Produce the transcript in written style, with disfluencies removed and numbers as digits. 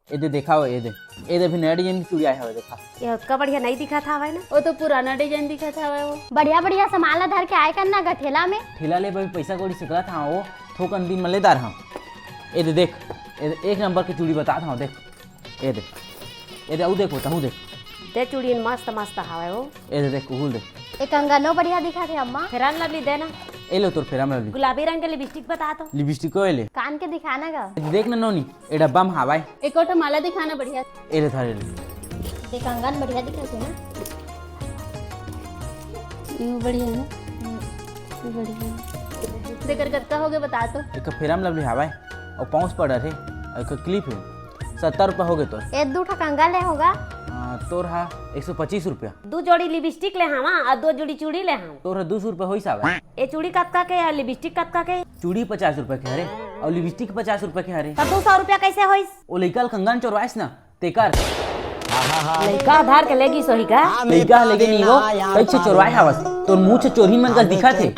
ये दे देखा हो, ये दे भी नया डिजाइन की चूड़ी आया है देखा। ये का बढ़िया नहीं दिखा था ना, वो तो पुराना डिजाइन दिखा था वो। बढ़िया बढ़िया सामान ला धर के आए करना गा ठेला में। ठेला ले भाई पैसा कौड़ी सिकला था वो थोकन दिन मलेदार हाँ। ये दे देख, ये दे एक नंबर की चूड़ी बता था देख। ये दे ऊ देखो तहू देख। ते चूड़ी मस्त मस्त हवे वो। ये दे देख कुहुल दे। एक कंगनो बढ़िया दिखा थे अम्मा। फेरन लवली देना, ये लो तोर फेरा में लवली। गुलाबी रंग के लिपस्टिक बता तो। लिपस्टिक को ले कान के दिखाना गा। देख ना नोनी, ये डब्बा में हवाई। एक और माला दिखाना बढ़िया। ये ले थारे ले। ये कंगन बढ़िया दिखा थे ना। ये बढ़िया है ना, ये बढ़िया। देकर कत्ता हो गए बता तो। एक फेरा में लवली हवाई और पाउच पड़ा रे, एक क्लिप है 70 रुपये हो गए तो। एक दो ठा कंगन ले होगा। तोर हा 125 रुपया। दो जोड़ी लिपस्टिक ले हवा और दो जोड़ी चूड़ी ले हम। तोर हा 200 रुपये हो सावा। ये चूड़ी कत्का के या लिपस्टिक कत्का के? चूड़ी 50 रुपये के हरे और लिपस्टिक 50 रुपये के हरे। तब 200 रुपया कैसे होइस? वो लइका कंगन चोरवाइस ना तेकर लड़का आधार के लेगी सोही का? लइका लेके नहीं वो कैसे चोरवाए हवस तोर मुंह से चोरही मन का दिखा थे।